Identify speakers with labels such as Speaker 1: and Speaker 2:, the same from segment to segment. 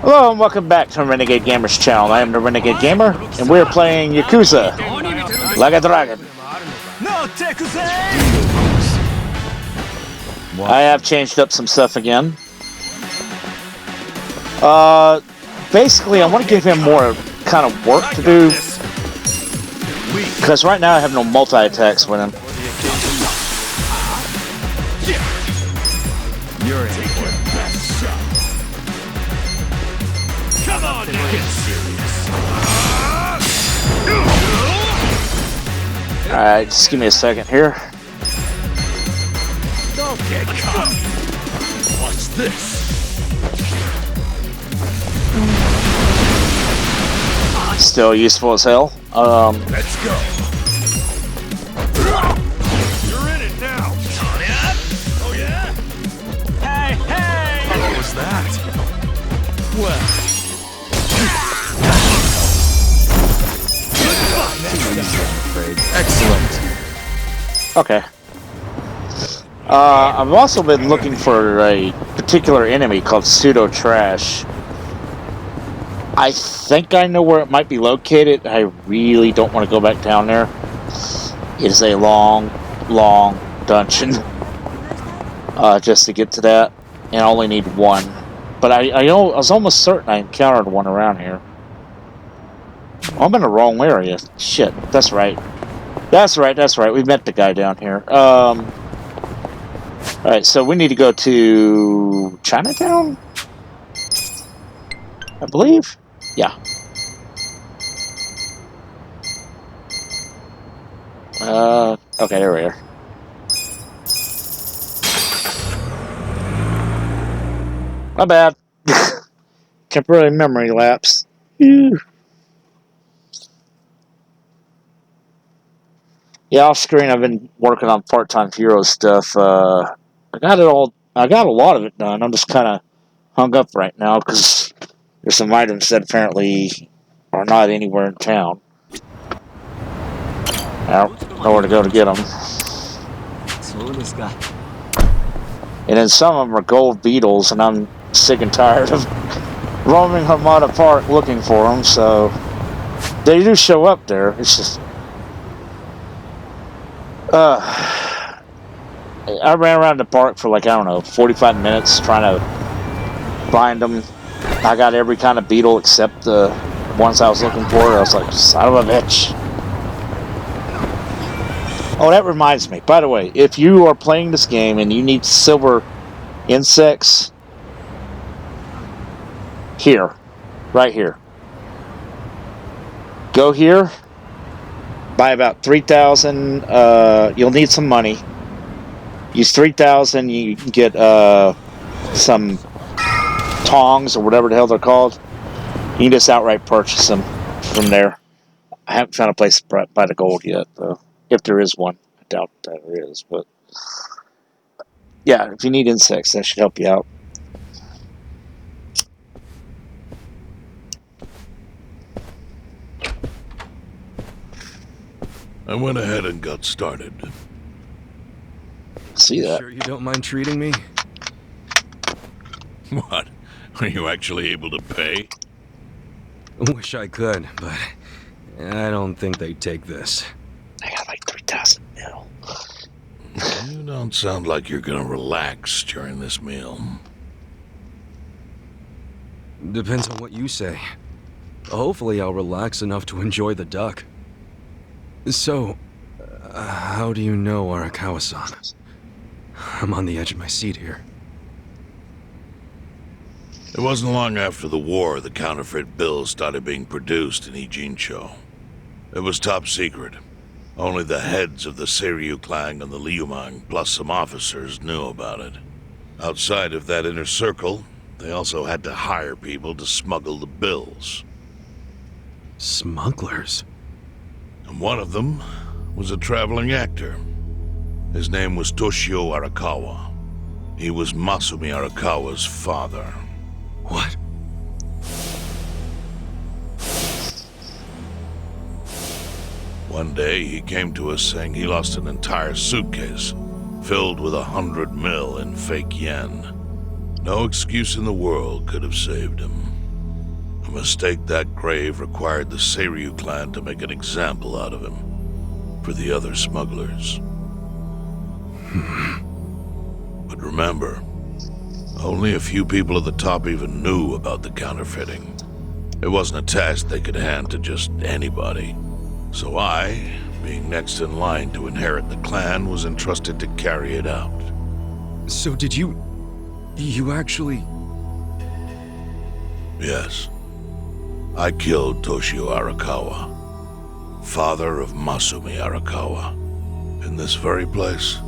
Speaker 1: Hello and welcome back to Renegade Gamer's channel. I am the Renegade Gamer, and we're playing Yakuza like a dragon. I have changed up some stuff again. Basically, I want to give him more kind of work to do, because right now I have no multi-attacks with him.
Speaker 2: You're in. Come on, get serious.
Speaker 1: Alright, just give me a second here.
Speaker 2: Don't get caught. Watch this.
Speaker 1: Still useful as hell.
Speaker 2: Let's go. You're in it now. Oh yeah? Hey, hey! What was that? Well.
Speaker 3: Excellent.
Speaker 1: Okay. I've also been looking for a particular enemy called Pseudo Trash. I think I know where it might be located. I really don't want to go back down there. It is a long, long dungeon just to get to that, and I only need one. But I was almost certain I encountered one around here. I'm in the wrong area. Shit, that's right. That's right. We met the guy down here. Alright, so we need to go to Chinatown? I believe? Yeah. Okay, there we are. My bad. Temporary memory lapse. Ew. Yeah, off screen I've been working on part-time hero stuff. I got a lot of it done. I'm just kind of hung up right now because there's some items that apparently are not anywhere in town. I don't know where to go to get them.
Speaker 3: This guy.
Speaker 1: And then some of them are gold beetles, and I'm sick and tired of roaming Hamada Park looking for them, so they do show up there. It's just... I ran around the park for like, I don't know, 45 minutes trying to find them. I got every kind of beetle except the ones I was looking for. I was like, son of a bitch. Oh, that reminds me. By the way, if you are playing this game and you need silver insects, here. Right here. Go here. Buy about 3,000. You'll need some money. Use 3,000. You can get some tongs or whatever the hell they're called. You can just outright purchase them from there. I haven't found a place to buy the gold yet, though. If there is one. I doubt that there is, but yeah, if you need insects, that should help you out.
Speaker 4: I went ahead and got started.
Speaker 1: See that?
Speaker 2: Sure you don't mind treating me?
Speaker 4: What? Are you actually able to pay?
Speaker 2: Wish I could, but I don't think they'd take this.
Speaker 1: I got like 3,000 mil.
Speaker 4: You don't sound like you're gonna relax during this meal.
Speaker 2: Depends on what you say. Hopefully I'll relax enough to enjoy the duck. So, how do you know Arakawa-san? I'm on the edge of my seat here.
Speaker 4: It wasn't long after the war the counterfeit bills started being produced in Ijincho. It was top secret. Only the heads of the Seiryu clan and the Liumang, plus some officers, knew about it. Outside of that inner circle, they also had to hire people to smuggle the bills.
Speaker 2: Smugglers?
Speaker 4: And one of them was a traveling actor. His name was Toshio Arakawa. He was Masumi Arakawa's father.
Speaker 2: What?
Speaker 4: One day, he came to us saying he lost an entire suitcase filled with 100 mil in fake yen. No excuse in the world could have saved him. mistake that grave required the Seiryu clan to make an example out of him for the other smugglers. But remember, only a few people at the top even knew about the counterfeiting. It wasn't a task they could hand to just anybody. So I, being next in line to inherit the clan, was entrusted to carry it out.
Speaker 2: So did you actually...
Speaker 4: Yes. I killed Toshio Arakawa, father of Masumi Arakawa, in this very place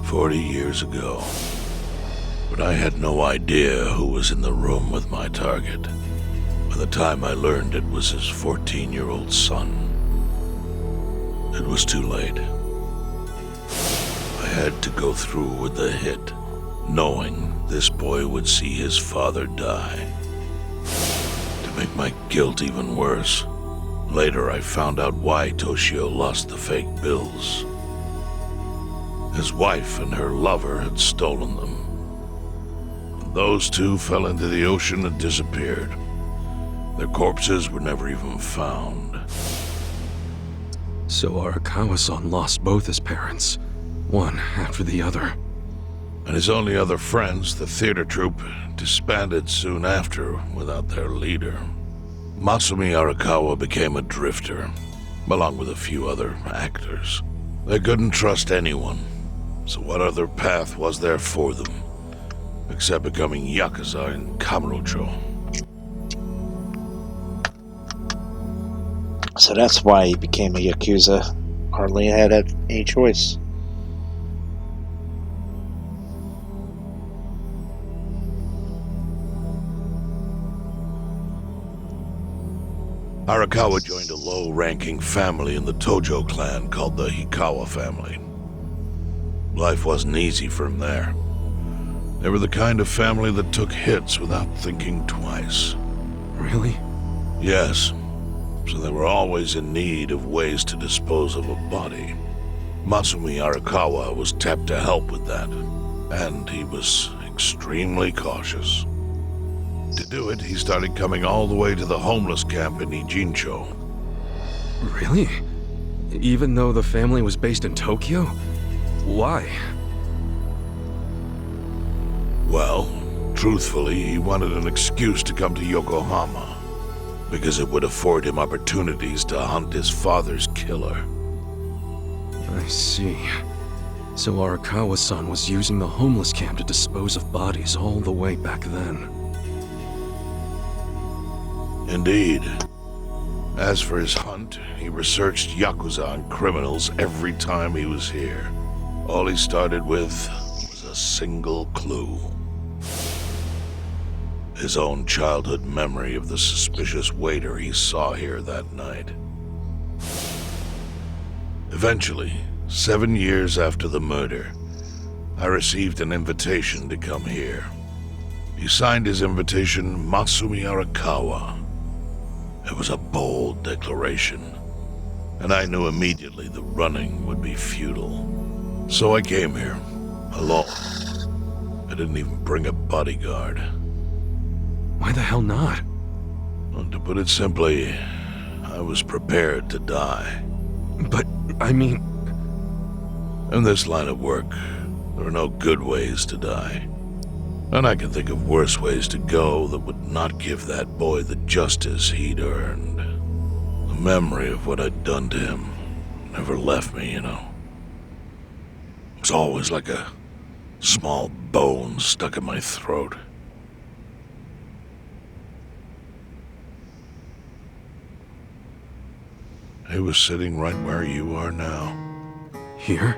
Speaker 4: 40 years ago. But I had no idea who was in the room with my target. By the time I learned it was his 14-year-old son, it was too late. I had to go through with the hit, knowing this boy would see his father die. To make my guilt even worse, later I found out why Toshio lost the fake bills. His wife and her lover had stolen them. And those two fell into the ocean and disappeared. Their corpses were never even found.
Speaker 2: So Arakawa-san lost both his parents, one after the other.
Speaker 4: And his only other friends, the theater troupe, disbanded soon after without their leader. Masumi Arakawa became a drifter, along with a few other actors. They couldn't trust anyone, so what other path was there for them, except becoming yakuza in Kamurocho?
Speaker 1: So that's why he became a yakuza. Hardly had any choice.
Speaker 4: Arakawa joined a low-ranking family in the Tojo clan called the Hikawa family. Life wasn't easy for him there. They were the kind of family that took hits without thinking twice.
Speaker 2: Really?
Speaker 4: Yes, so they were always in need of ways to dispose of a body. Masumi Arakawa was tapped to help with that, and he was extremely cautious. To do it, he started coming all the way to the homeless camp in Ijincho.
Speaker 2: Really? Even though the family was based in Tokyo? Why?
Speaker 4: Well, truthfully, he wanted an excuse to come to Yokohama, because it would afford him opportunities to hunt his father's killer.
Speaker 2: I see. So Arakawa-san was using the homeless camp to dispose of bodies all the way back then.
Speaker 4: Indeed. As for his hunt, he researched yakuza and criminals every time he was here. All he started with was a single clue. His own childhood memory of the suspicious waiter he saw here that night. Eventually, 7 years after the murder, I received an invitation to come here. He signed his invitation Masumi Arakawa. It was a bold declaration, and I knew immediately the running would be futile. So I came here, alone. I didn't even bring a bodyguard.
Speaker 2: Why the hell not?
Speaker 4: Well, to put it simply, I was prepared to die.
Speaker 2: But, I mean...
Speaker 4: In this line of work, there are no good ways to die. And I can think of worse ways to go that would not give that boy the justice he'd earned. The memory of what I'd done to him never left me, you know. It was always like a small bone stuck in my throat. He was sitting right where you are now.
Speaker 2: Here?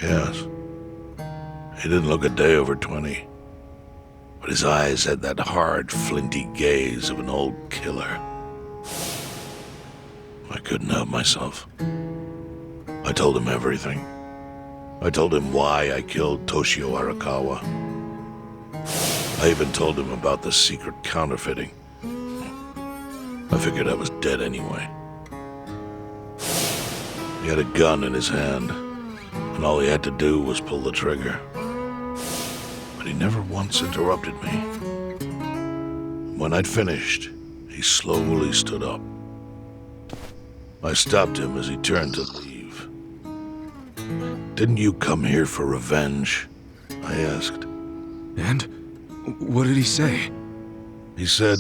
Speaker 4: Yes. He didn't look a day over 20. But his eyes had that hard, flinty gaze of an old killer. I couldn't help myself. I told him everything. I told him why I killed Toshio Arakawa. I even told him about the secret counterfeiting. I figured I was dead anyway. He had a gun in his hand, and all he had to do was pull the trigger. but he never once interrupted me. When I'd finished, he slowly stood up. I stopped him as he turned to leave. "Didn't you come here for revenge?" I asked.
Speaker 2: And? What did he say?
Speaker 4: He said,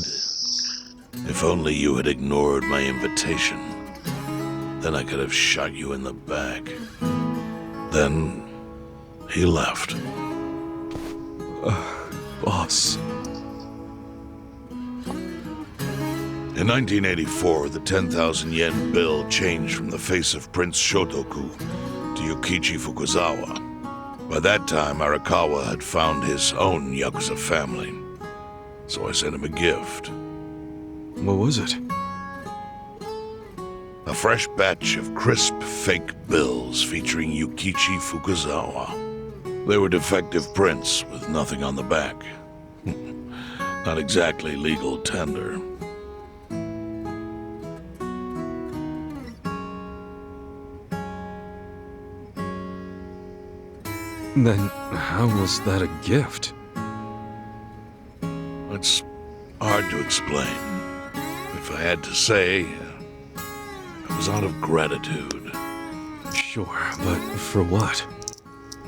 Speaker 4: "If only you had ignored my invitation, then I could have shot you in the back." Then he left.
Speaker 2: Boss.
Speaker 4: In 1984, the 10,000 yen bill changed from the face of Prince Shotoku to Yukichi Fukuzawa. By that time, Arakawa had found his own yakuza family, so I sent him a gift.
Speaker 2: What was it?
Speaker 4: A fresh batch of crisp fake bills featuring Yukichi Fukuzawa. They were defective prints with nothing on the back. Not exactly legal tender.
Speaker 2: Then how was that a gift?
Speaker 4: It's hard to explain. If I had to say, it was out of gratitude.
Speaker 2: Sure, but for what?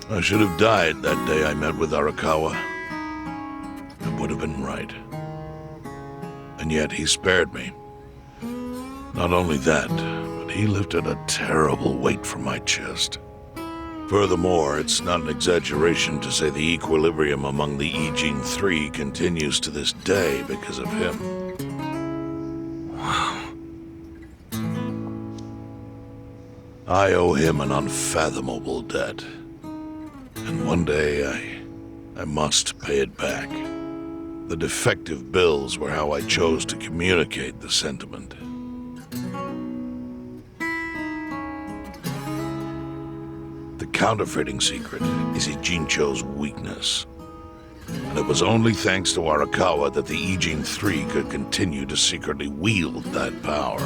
Speaker 4: I should have died that day I met with Arakawa. It would have been right. And yet he spared me. Not only that, but he lifted a terrible weight from my chest. Furthermore, it's not an exaggeration to say the equilibrium among the Ijin Three continues to this day because of him.
Speaker 2: Wow.
Speaker 4: I owe him an unfathomable debt. And one day I must pay it back. The defective bills were how I chose to communicate the sentiment. The counterfeiting secret is Ijincho's weakness. And it was only thanks to Arakawa that the Ijin Three could continue to secretly wield that power.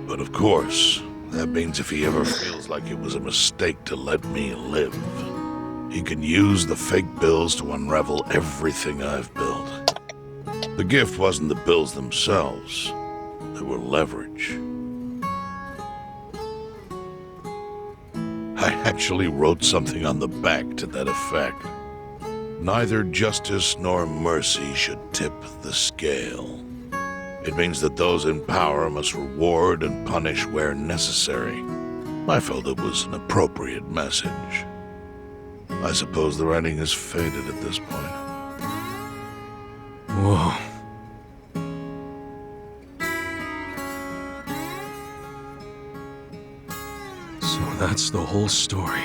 Speaker 4: But of course, that means if he ever feels like it was a mistake to let me live, he can use the fake bills to unravel everything I've built. The gift wasn't the bills themselves. They were leverage. I actually wrote something on the back to that effect. Neither justice nor mercy should tip the scale. It means that those in power must reward and punish where necessary. I felt it was an appropriate message. I suppose the writing is faded at this point.
Speaker 2: Whoa. So that's the whole story.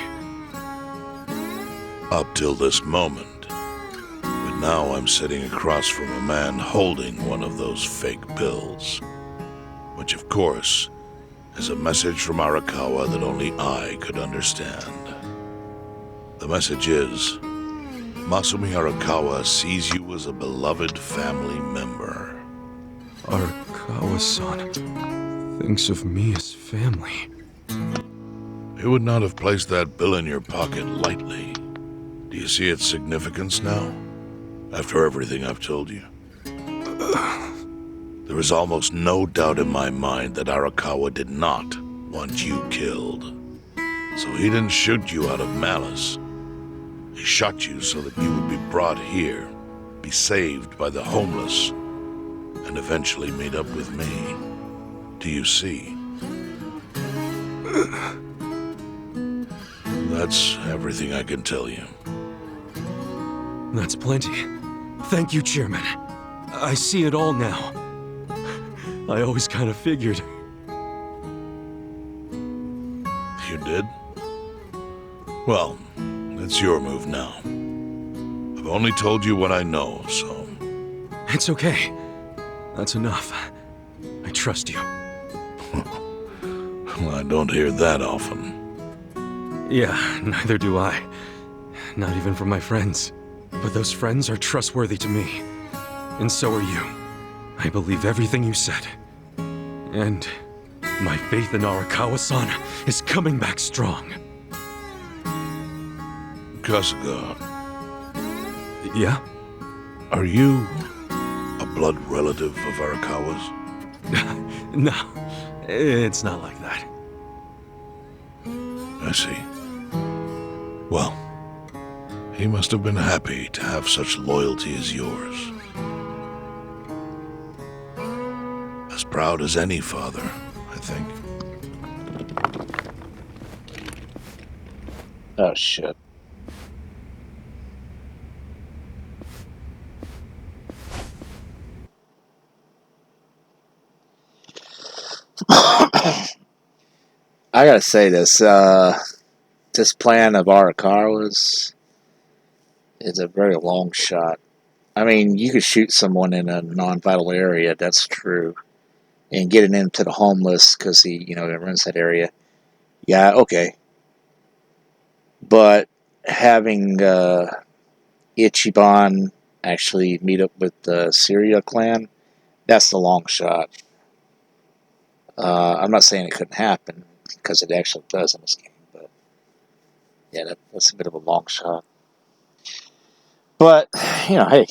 Speaker 4: Up till this moment. But now I'm sitting across from a man holding one of those fake bills. Which, of course, is a message from Arakawa that only I could understand. The message is, Masumi Arakawa sees you as a beloved family member.
Speaker 2: Arakawa-san thinks of me as family.
Speaker 4: He would not have placed that bill in your pocket lightly. Do you see its significance now? After everything I've told you? There is almost no doubt in my mind that Arakawa did not want you killed. So he didn't shoot you out of malice. He shot you so that you would be brought here, be saved by the homeless, and eventually meet up with me. Do you see? That's everything I can tell you.
Speaker 2: That's plenty. Thank you, Chairman. I see it all now. I always kind of figured.
Speaker 4: You did? Well, it's your move now. I've only told you what I know, so...
Speaker 2: It's okay. That's enough. I trust you.
Speaker 4: Well, I don't hear that often.
Speaker 2: Yeah, neither do I. Not even from my friends. But those friends are trustworthy to me. And so are you. I believe everything you said. And my faith in Arakawa-san is coming back strong.
Speaker 4: Kasuga,
Speaker 2: Yeah?
Speaker 4: Are you a blood relative of Arakawa's?
Speaker 2: No, it's not like that.
Speaker 4: I see. Well, he must have been happy to have such loyalty as yours. As proud as any father, I think.
Speaker 1: Oh, shit. I gotta say this plan of Arakawa's is a very long shot. I mean, you could shoot someone in a non-vital area, that's true, and getting him to the homeless because he runs that area. Yeah, okay. But having Ichiban actually meet up with the Syria clan, that's the long shot. I'm not saying it couldn't happen, because it actually does in this game, but yeah, that's a bit of a long shot. But, hey,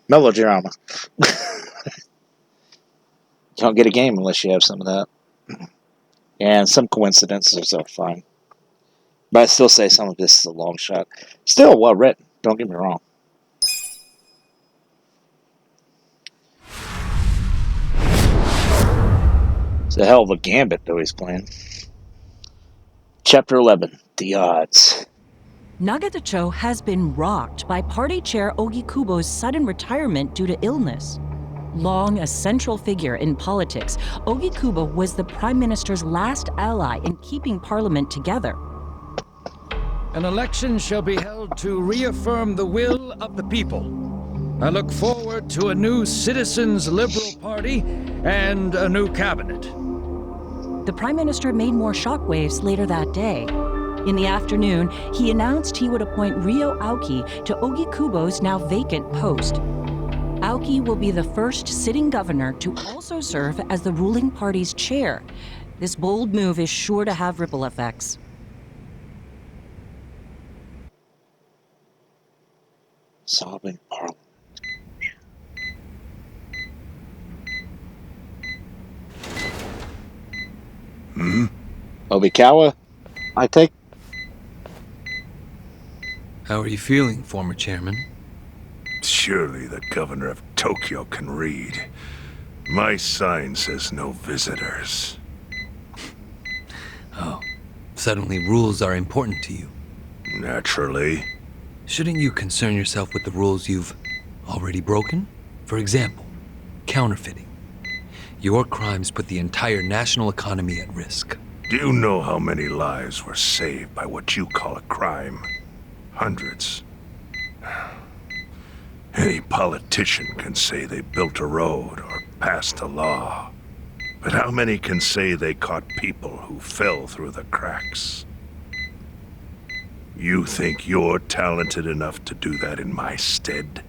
Speaker 1: melodrama. You don't get a game unless you have some of that. And some coincidences are fine. But I still say some of this is a long shot. Still well written, don't get me wrong. It's a hell of a gambit, though, he's playing. Chapter 11, The Odds.
Speaker 5: Nagatacho has been rocked by Party Chair Ogikubo's sudden retirement due to illness. Long a central figure in politics, Ogikubo was the Prime Minister's last ally in keeping Parliament together.
Speaker 6: An election shall be held to reaffirm the will of the people. I look forward to a new Citizens' Liberal Party and a new cabinet.
Speaker 5: The Prime Minister made more shockwaves later that day. In the afternoon, he announced he would appoint Ryo Aoki to Ogikubo's now vacant post. Aoki will be the first sitting governor to also serve as the ruling party's chair. This bold move is sure to have ripple effects.
Speaker 1: Solving Parliament. Obikawa, I take.
Speaker 2: How are you feeling, former chairman?
Speaker 7: Surely the governor of Tokyo can read. My sign says no visitors.
Speaker 2: Oh, suddenly rules are important to you.
Speaker 7: Naturally.
Speaker 2: Shouldn't you concern yourself with the rules you've already broken? For example, counterfeiting. Your crimes put the entire national economy at risk.
Speaker 7: Do you know how many lives were saved by what you call a crime? Hundreds. Any politician can say they built a road or passed a law. But how many can say they caught people who fell through the cracks? You think you're talented enough to do that in my stead?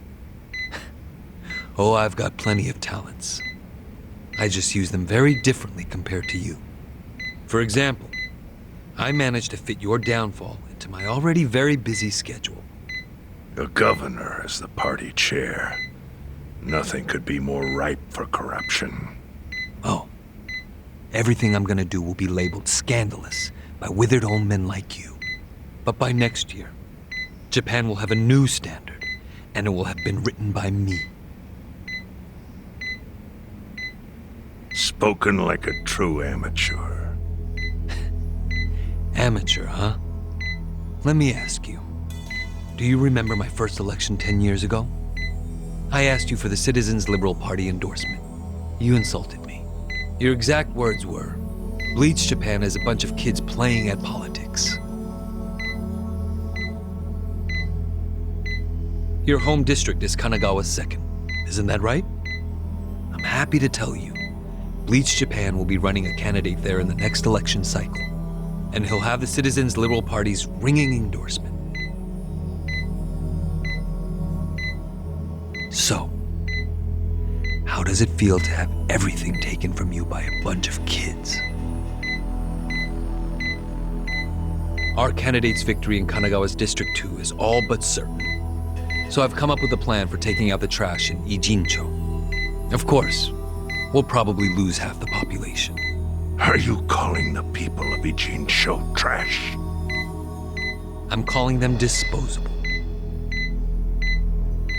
Speaker 2: Oh, I've got plenty of talents. I just use them very differently compared to you. For example, I managed to fit your downfall into my already very busy schedule.
Speaker 7: A governor as the party chair. Nothing could be more ripe for corruption.
Speaker 2: Oh, everything I'm gonna do will be labeled scandalous by withered old men like you. But by next year, Japan will have a new standard, and it will have been written by me.
Speaker 7: Spoken like a true amateur.
Speaker 2: Amateur, huh? Let me ask you. Do you remember my first election 10 years ago? I asked you for the Citizens' Liberal Party endorsement. You insulted me. Your exact words were, "Bleach Japan is a bunch of kids playing at politics." Your home district is Kanagawa's second. Isn't that right? I'm happy to tell you, Bleach Japan will be running a candidate there in the next election cycle. And he'll have the Citizens' Liberal Party's ringing endorsement. So, how does it feel to have everything taken from you by a bunch of kids?
Speaker 8: Our candidate's victory in Kanagawa's District 2 is all but certain. So I've come up with a plan for taking out the trash in Ijincho. Of course, we'll probably lose half the population.
Speaker 7: Are you calling the people of Ijincho trash?
Speaker 8: I'm calling them disposable.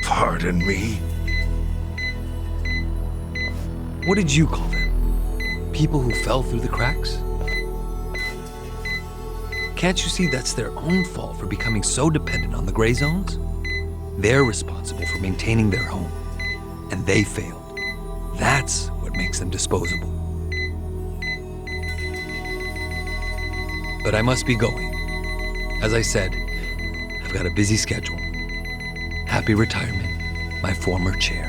Speaker 7: Pardon me?
Speaker 8: What did you call them? People who fell through the cracks? Can't you see that's their own fault for becoming so dependent on the gray zones? They're responsible for maintaining their home, and they failed. That's what makes them disposable. But I must be going. As I said, I've got a busy schedule. Happy retirement, my former chair.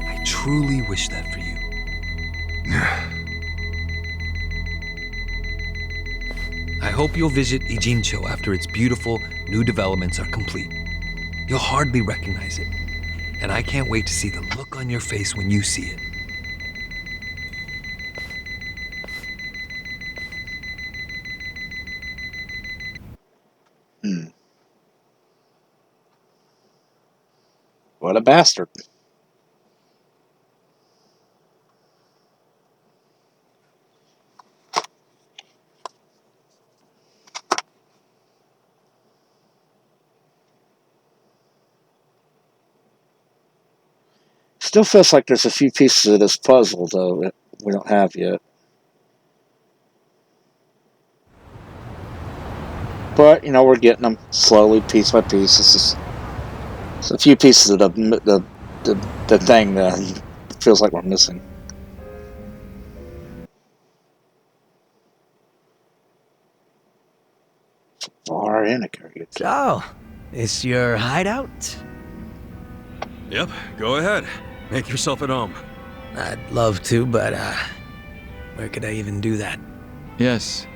Speaker 8: I truly wish that for you. I hope you'll visit Ijincho after its beautiful new developments are complete. You'll hardly recognize it, and I can't wait to see the look on your face when you see it.
Speaker 1: What a bastard. Still feels like there's a few pieces of this puzzle, though, that we don't have yet. But, you know, we're getting them slowly, piece by piece. It's a few pieces of the thing that feels like we're missing. Far in a carrier.
Speaker 9: So, is your hideout?
Speaker 2: Yep, go ahead. Make yourself at home.
Speaker 9: I'd love to, but, where could I even do that?
Speaker 3: Yes.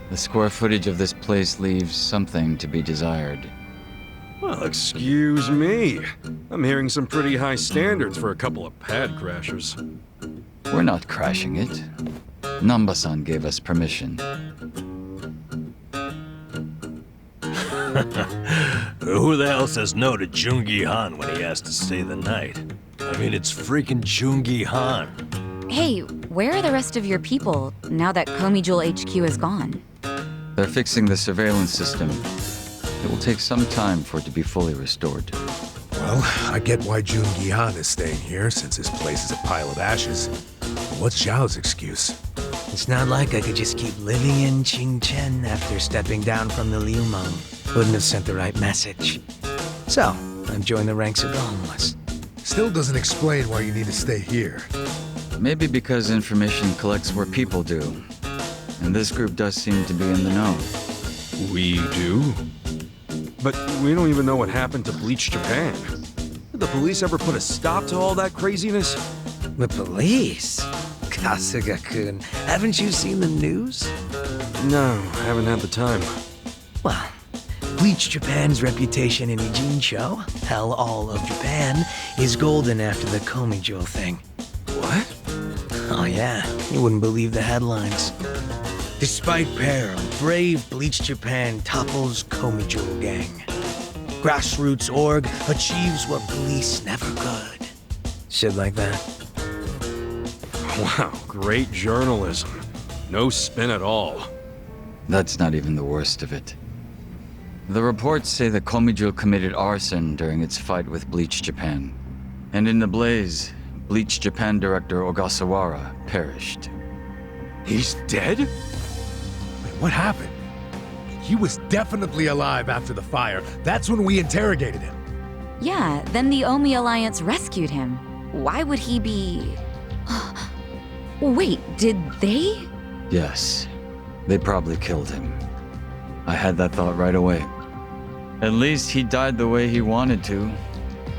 Speaker 3: The square footage of this place leaves something to be desired.
Speaker 2: Well, excuse me. I'm hearing some pretty high standards for a couple of pad crashers.
Speaker 3: We're not crashing it. Namba-san gave us permission.
Speaker 10: Who the hell says no to Jungi Han when he has to stay the night? I mean, it's freaking Jungi Han.
Speaker 11: Hey, where are the rest of your people now that Komi Jewel HQ is gone?
Speaker 3: They're fixing the surveillance system. It will take some time for it to be fully restored.
Speaker 12: Well, I get why Jun Gihan is staying here, since his place is a pile of ashes. But what's Zhao's excuse?
Speaker 9: It's not like I could just keep living in Qingchen after stepping down from the Liumeng. Wouldn't have sent the right message. So, I've joined the ranks of the homeless.
Speaker 12: Still doesn't explain why you need to stay here.
Speaker 3: Maybe because information collects where people do. And this group does seem to be in the know.
Speaker 2: We do? But we don't even know what happened to Bleach Japan. Did the police ever put a stop to all that craziness?
Speaker 9: The police? Kasuga-kun, haven't you seen the news?
Speaker 2: No, I haven't had the time.
Speaker 9: Well, Bleach Japan's reputation in Ijincho, hell all of Japan, is golden after the Komi Jewel thing.
Speaker 2: What?
Speaker 9: Oh yeah, you wouldn't believe the headlines. Despite peril, brave Bleach Japan topples Komi Jewel gang. Grassroots org achieves what police never could. Shit like that.
Speaker 2: Wow, great journalism. No spin at all.
Speaker 3: That's not even the worst of it. The reports say the Komijo committed arson during its fight with Bleach Japan. And in the blaze, Bleach Japan director Ogasawara perished.
Speaker 2: He's dead?
Speaker 12: Wait, what happened? He was definitely alive after the fire. That's when we interrogated him.
Speaker 11: Yeah, then the Omi Alliance rescued him. Why would he be... Wait, did they?
Speaker 3: Yes, they probably killed him. I had that thought right away. At least he died the way he wanted to,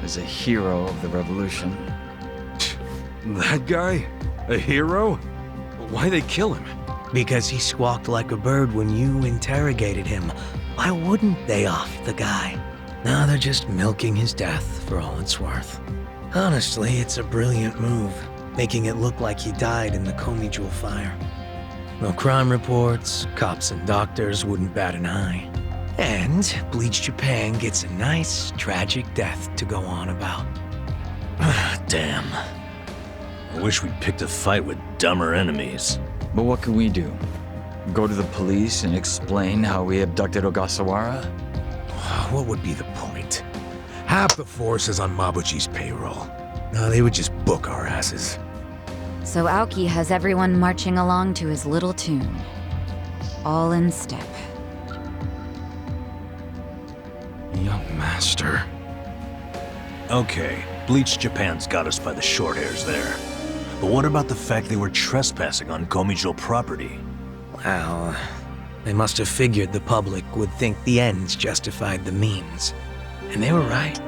Speaker 3: as a hero of the revolution.
Speaker 2: That guy? A hero? Why'd they kill him?
Speaker 9: Because he squawked like a bird when you interrogated him. Why wouldn't they off the guy? Now they're just milking his death for all it's worth. Honestly, it's a brilliant move, making it look like he died in the Komi Jewel fire. No crime reports, cops and doctors wouldn't bat an eye. And Bleach Japan gets a nice, tragic death to go on about.
Speaker 10: Damn. I wish we'd picked a fight with dumber enemies.
Speaker 3: But what can we do? Go to the police and explain how we abducted Ogasawara?
Speaker 12: What would be the point? Half the force is on Mabuchi's payroll. No, they would just book our asses.
Speaker 11: So Aoki has everyone marching along to his little tune. All in step.
Speaker 2: Young master.
Speaker 10: Okay, Bleach Japan's got us by the short hairs there. But what about the fact they were trespassing on Komijo property?
Speaker 9: Well, they must have figured the public would think the ends justified the means. And they were right.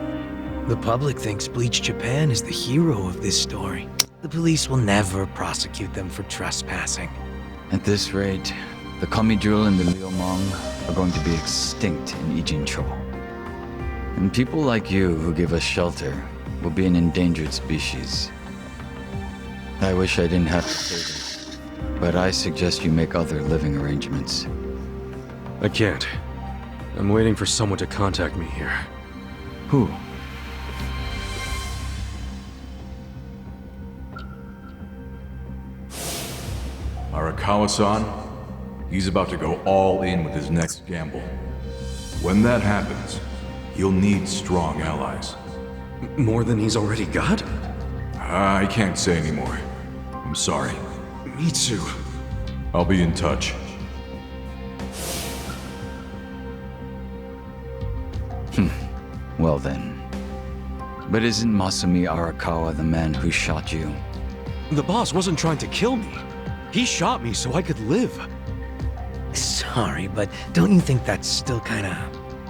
Speaker 9: The public thinks Bleach Japan is the hero of this story. The police will never prosecute them for trespassing.
Speaker 3: At this rate, the Komijo and the Liumang are going to be extinct in Ijincho. And people like you who give us shelter will be an endangered species. I wish I didn't have to say this, but I suggest you make other living arrangements.
Speaker 2: I can't. I'm waiting for someone to contact me here.
Speaker 3: Who?
Speaker 13: Arakawa-san, he's about to go all in with his next gamble. When that happens, he'll need strong allies.
Speaker 2: More than he's already got?
Speaker 13: I can't say anymore. I'm sorry.
Speaker 2: Me too.
Speaker 13: I'll be in touch.
Speaker 3: Well then. But isn't Masumi Arakawa the man who shot you?
Speaker 2: The boss wasn't trying to kill me. He shot me so I could live.
Speaker 9: Sorry, but don't you think that's still kinda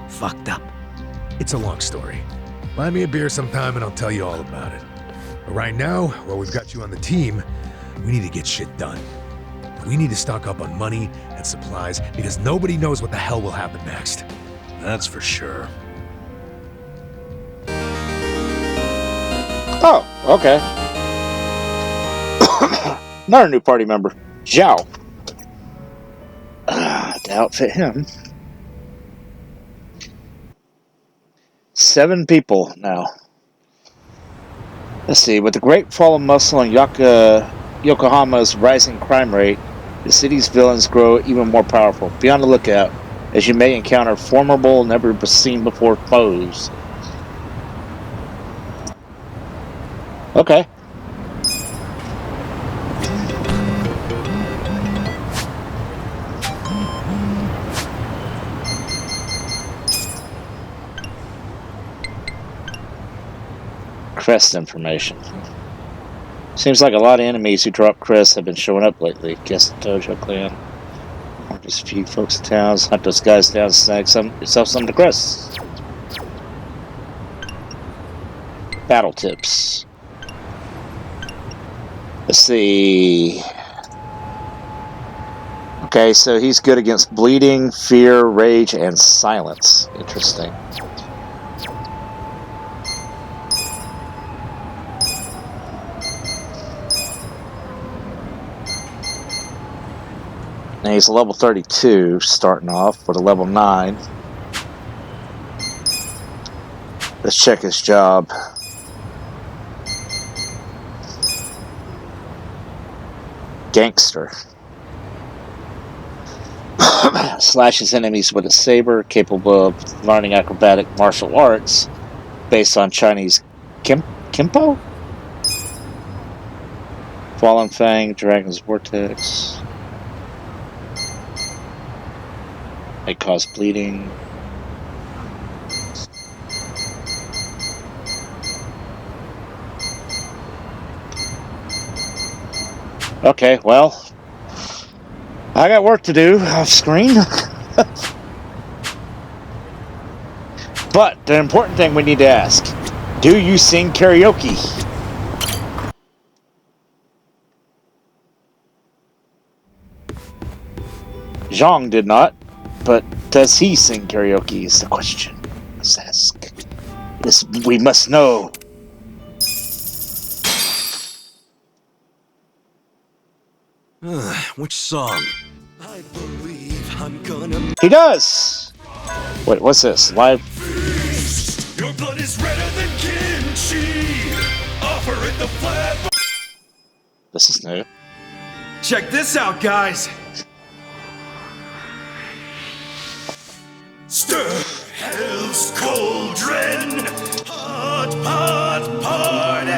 Speaker 9: fucked up?
Speaker 12: It's a long story. Buy me a beer sometime and I'll tell you all about it. But right now, while we've got you on the team, we need to get shit done. We need to stock up on money and supplies because nobody knows what the hell will happen next.
Speaker 10: That's for sure.
Speaker 1: Oh, okay. Another new party member, Zhao. To outfit him. 7 people now. Let's see. With the great fall of muscle and Yokohama's rising crime rate, the city's villains grow even more powerful. Be on the lookout, as you may encounter formidable, never seen before foes. Okay. Crest information. Seems like a lot of enemies who drop crests have been showing up lately. Guess the Tojo clan. Or just a few folks in towns. Hunt those guys down and snag yourself some of the crests. Battle tips. Let's see. Okay, so he's good against bleeding, fear, rage, and silence. Interesting. Now he's a level 32, starting off with a level 9. Let's check his job. Gangster. Slashes enemies with a saber, capable of learning acrobatic martial arts based on Chinese Kimpo? Fallen Fang, Dragon's Vortex. May cause bleeding. Okay, well, I got work to do off screen. But the important thing we need to ask, do you sing karaoke? Zhang did not, but does he sing karaoke is the question. Let's ask. This we must know.
Speaker 2: Which song?
Speaker 14: I believe I'm gonna.
Speaker 1: He does! Wait, what's this? Live?
Speaker 14: Your blood is redder than kimchi. Offer it the flat.
Speaker 1: This is new.
Speaker 14: Check this out, guys. Stir hell's cauldron. Hot pot party.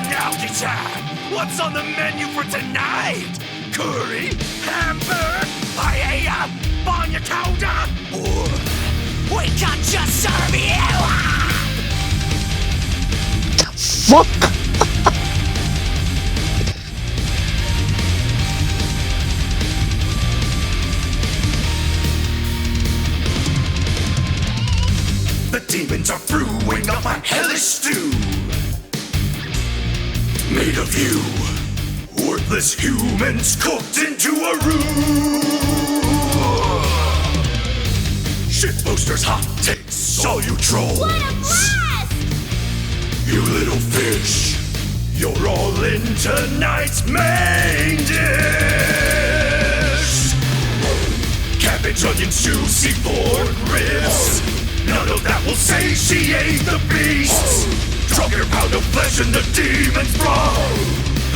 Speaker 14: Now, guitar. What's on the menu for tonight? Curry, hamburger, paella, banya chowder, or we can just serve you.
Speaker 1: Fuck!
Speaker 14: The demons are brewing up a hellish stew, made of you, worthless humans cooked into a roux. Shit posters, hot takes, all you trolls.
Speaker 15: What a blast!
Speaker 14: You little fish, you're all in tonight's main dish. Cabbage, onions, juicy pork ribs. None of that will satiate the beasts. Drop your pound of flesh in the demon's broth.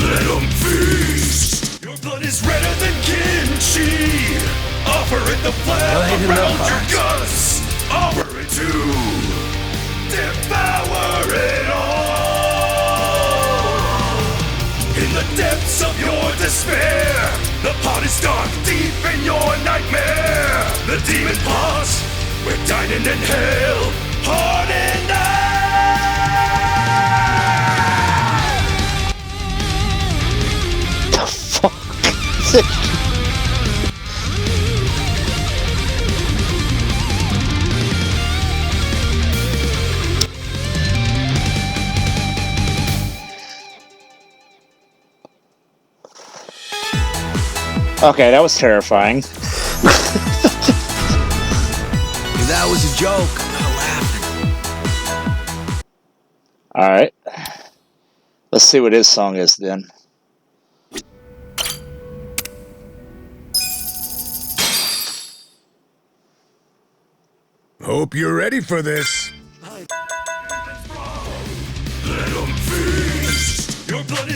Speaker 14: Let them feast. Your blood is redder than kimchi. Offer it the flap around your guts. Offer it to devour it all. In the depths of your despair, the pot is dark deep in your nightmare. The demon plots. We're dining in hell, hard enough.
Speaker 1: The fuck? Okay, that was terrifying.
Speaker 9: That was a joke. I'm not laughing.
Speaker 1: Alright. Let's see what his song is then.
Speaker 12: Hope you're ready for this.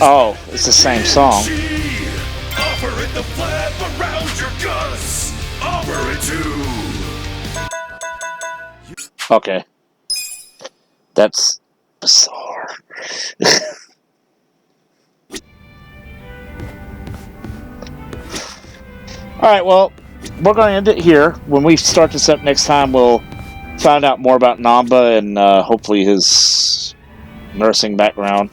Speaker 1: Oh, it's the same song.
Speaker 14: Offer it the flap around your guts. Offer it to.
Speaker 1: Okay. That's bizarre. Alright, well, we're going to end it here. When we start this up next time, we'll find out more about Namba and hopefully his nursing background.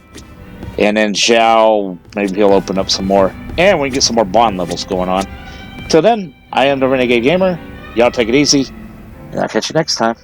Speaker 1: And then Zhao, maybe he'll open up some more. And we can get some more bond levels going on. Till then, I am the Renegade Gamer. Y'all take it easy. And I'll catch you next time.